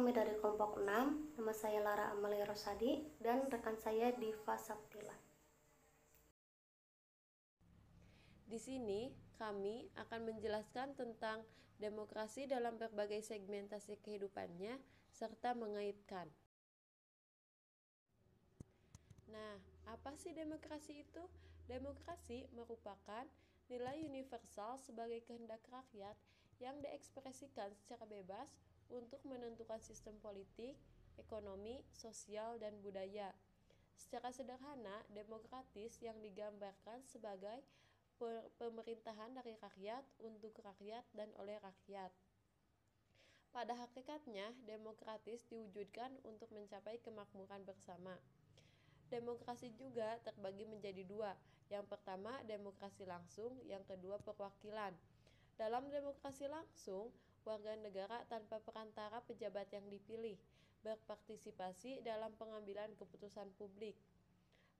kami dari kelompok 6, nama saya Lara Amalia Rosadi, dan rekan saya Diva Saptila. Di sini, kami akan menjelaskan tentang demokrasi dalam berbagai segmentasi kehidupannya, serta mengaitkan. Nah, apa sih demokrasi itu? Demokrasi merupakan nilai universal sebagai kehendak rakyat yang diekspresikan secara bebas untuk menentukan sistem politik, ekonomi, sosial, dan budaya. Secara sederhana, demokratis yang digambarkan sebagai pemerintahan dari rakyat, untuk rakyat, dan oleh rakyat. Pada hakikatnya, demokratis diwujudkan untuk mencapai kemakmuran bersama. Demokrasi juga terbagi menjadi dua. Yang pertama, demokrasi langsung, yang kedua, perwakilan. Dalam demokrasi langsung, warga negara tanpa perantara pejabat yang dipilih berpartisipasi dalam pengambilan keputusan publik.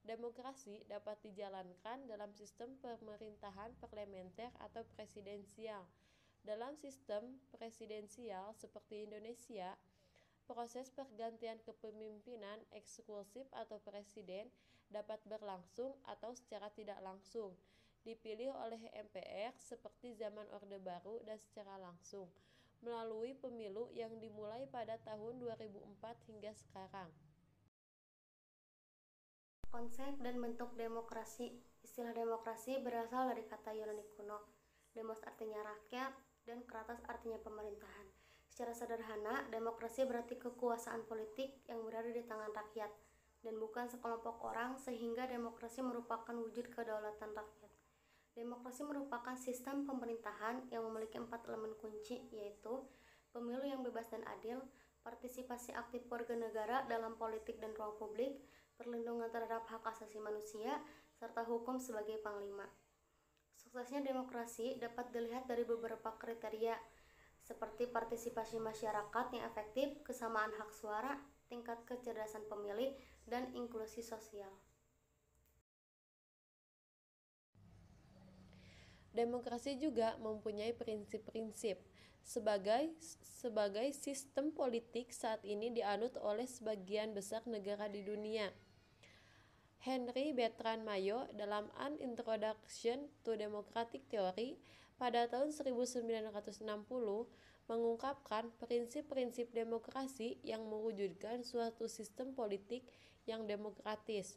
Demokrasi dapat dijalankan dalam sistem pemerintahan parlementer atau presidensial. Dalam sistem presidensial seperti Indonesia, proses pergantian kepemimpinan eksklusif atau presiden dapat berlangsung atau secara tidak langsung, dipilih oleh MPR seperti zaman Orde Baru, dan secara langsung, melalui pemilu yang dimulai pada tahun 2004 hingga sekarang. Konsep dan bentuk demokrasi. Istilah demokrasi berasal dari kata Yunani kuno. Demos artinya rakyat dan kratos artinya pemerintahan. Secara sederhana, demokrasi berarti kekuasaan politik yang berada di tangan rakyat dan bukan sekelompok orang, sehingga demokrasi merupakan wujud kedaulatan rakyat. Demokrasi merupakan sistem pemerintahan yang memiliki 4 elemen kunci, yaitu pemilu yang bebas dan adil, partisipasi aktif warga negara dalam politik dan ruang publik, perlindungan terhadap hak asasi manusia, serta hukum sebagai panglima. Suksesnya demokrasi dapat dilihat dari beberapa kriteria, seperti partisipasi masyarakat yang efektif, kesamaan hak suara, tingkat kecerdasan pemilih, dan inklusi sosial. Demokrasi juga mempunyai prinsip-prinsip. Sebagai sistem politik saat ini dianut oleh sebagian besar negara di dunia. Henry Bertrand Mayo dalam An Introduction to Democratic Theory pada tahun 1960 mengungkapkan prinsip-prinsip demokrasi yang mewujudkan suatu sistem politik yang demokratis.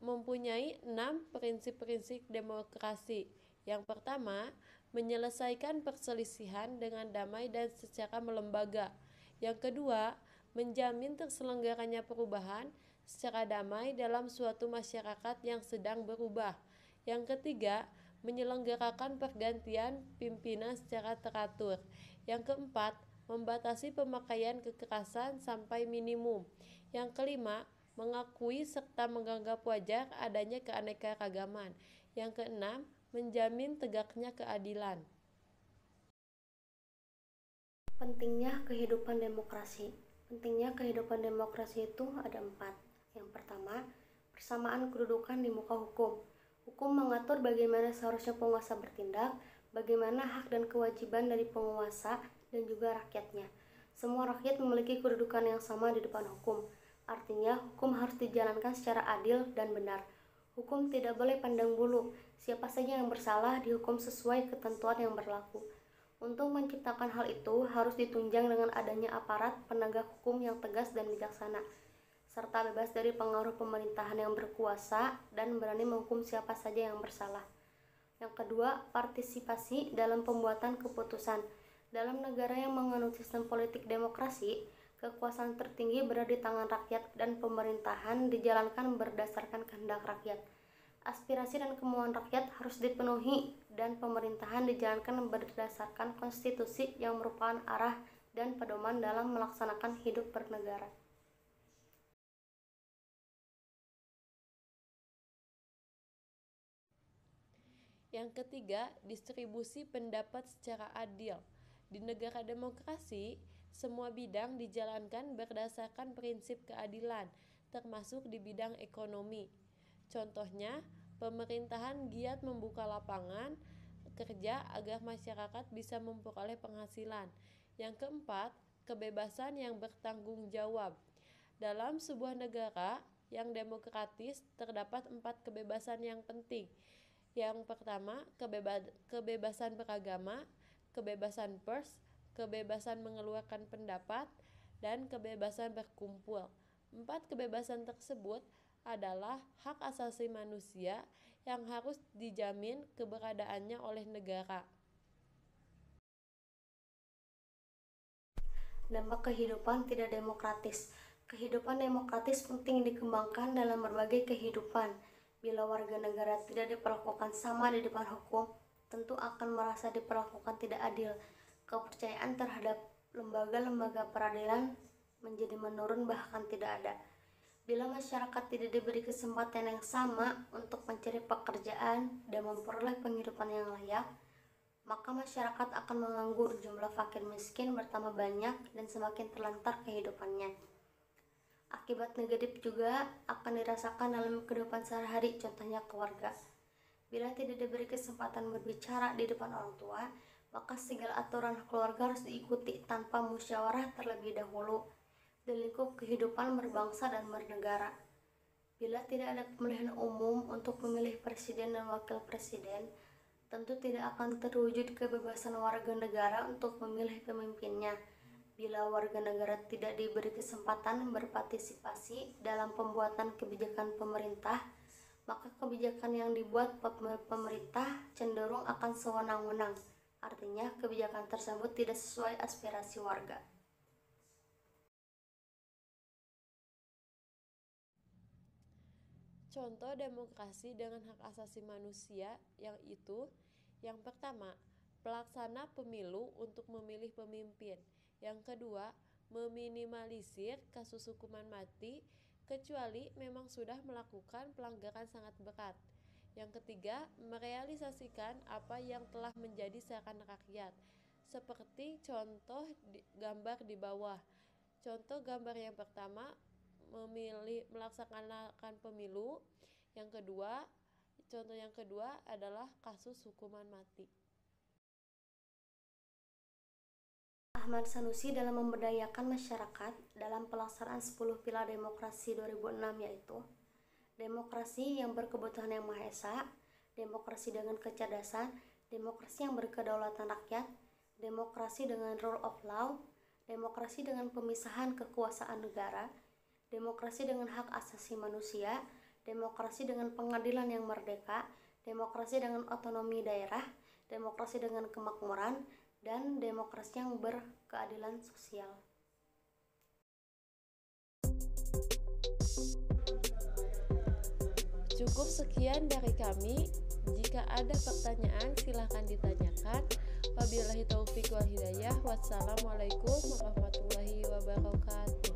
Mempunyai 6 prinsip-prinsip demokrasi. Yang pertama, menyelesaikan perselisihan dengan damai dan secara melembaga. Yang kedua, menjamin terselenggaranya perubahan secara damai dalam suatu masyarakat yang sedang berubah. Yang ketiga, menyelenggarakan pergantian pimpinan secara teratur. Yang keempat, membatasi pemakaian kekerasan sampai minimum. Yang kelima, mengakui serta menganggap wajar adanya keanekaragaman. Yang keenam, menjamin tegaknya keadilan. Pentingnya kehidupan demokrasi. Pentingnya kehidupan demokrasi itu ada 4. Yang pertama, persamaan kedudukan di muka hukum. Hukum mengatur bagaimana seharusnya penguasa bertindak, bagaimana hak dan kewajiban dari penguasa dan juga rakyatnya. Semua rakyat memiliki kedudukan yang sama di depan hukum. Artinya, hukum harus dijalankan secara adil dan benar. Hukum tidak boleh pandang bulu. Siapa saja yang bersalah dihukum sesuai ketentuan yang berlaku. Untuk menciptakan hal itu harus ditunjang dengan adanya aparat penegak hukum yang tegas dan bijaksana, serta bebas dari pengaruh pemerintahan yang berkuasa dan berani menghukum siapa saja yang bersalah. Yang kedua, partisipasi dalam pembuatan keputusan. Dalam negara yang menganut sistem politik demokrasi, kekuasaan tertinggi berada di tangan rakyat dan pemerintahan dijalankan berdasarkan kehendak rakyat. Aspirasi dan kemauan rakyat harus dipenuhi dan pemerintahan dijalankan berdasarkan konstitusi yang merupakan arah dan pedoman dalam melaksanakan hidup bernegara. Yang ketiga, distribusi pendapat secara adil. Di negara demokrasi, semua bidang dijalankan berdasarkan prinsip keadilan, termasuk di bidang ekonomi. Contohnya, pemerintahan giat membuka lapangan kerja agar masyarakat bisa memperoleh penghasilan. Yang keempat, kebebasan yang bertanggung jawab. Dalam sebuah negara yang demokratis terdapat 4 kebebasan yang penting. Yang pertama, kebebasan beragama, kebebasan pers, kebebasan mengeluarkan pendapat, dan kebebasan berkumpul. 4 kebebasan tersebut adalah hak asasi manusia yang harus dijamin keberadaannya oleh negara. Dampak kehidupan tidak demokratis. Kehidupan demokratis penting dikembangkan dalam berbagai kehidupan. Bila warga negara tidak diperlakukan sama di depan hukum, tentu akan merasa diperlakukan tidak adil. Kepercayaan terhadap lembaga-lembaga peradilan menjadi menurun bahkan tidak ada. Bila masyarakat tidak diberi kesempatan yang sama untuk mencari pekerjaan dan memperoleh penghidupan yang layak, maka masyarakat akan menganggur, jumlah fakir miskin bertambah banyak dan semakin terlantar kehidupannya. Akibat negatif juga akan dirasakan dalam kehidupan sehari-hari, contohnya keluarga. Bila tidak diberi kesempatan berbicara di depan orang tua, maka segala aturan keluarga harus diikuti tanpa musyawarah terlebih dahulu di lingkup kehidupan berbangsa dan bernegara. Bila tidak ada pemilihan umum untuk memilih presiden dan wakil presiden, tentu tidak akan terwujud kebebasan warga negara untuk memilih pemimpinnya. Bila warga negara tidak diberi kesempatan berpartisipasi dalam pembuatan kebijakan pemerintah, maka kebijakan yang dibuat pemerintah cenderung akan sewenang-wenang. Artinya, kebijakan tersebut tidak sesuai aspirasi warga. Contoh demokrasi dengan hak asasi manusia yang pertama, pelaksana pemilu untuk memilih pemimpin. Yang kedua, meminimalisir kasus hukuman mati kecuali memang sudah melakukan pelanggaran sangat berat. Yang ketiga, merealisasikan apa yang telah menjadi seakan rakyat. Seperti contoh gambar di bawah. Contoh gambar yang pertama, melaksanakan pemilu. Contoh yang kedua adalah kasus hukuman mati. Ahmad Sanusi dalam memberdayakan masyarakat dalam pelaksanaan 10 Pilar Demokrasi 2006, yaitu demokrasi yang berkebutuhan yang Maha Esa, demokrasi dengan kecerdasan, demokrasi yang berkedaulatan rakyat, demokrasi dengan rule of law, demokrasi dengan pemisahan kekuasaan negara, demokrasi dengan hak asasi manusia, demokrasi dengan pengadilan yang merdeka, demokrasi dengan otonomi daerah, demokrasi dengan kemakmuran, dan demokrasi yang berkeadilan sosial. Cukup sekian dari kami. Jika ada pertanyaan, silahkan ditanyakan. Wabillahi taufiq wal hidayah. Wassalamualaikum warahmatullahi wabarakatuh.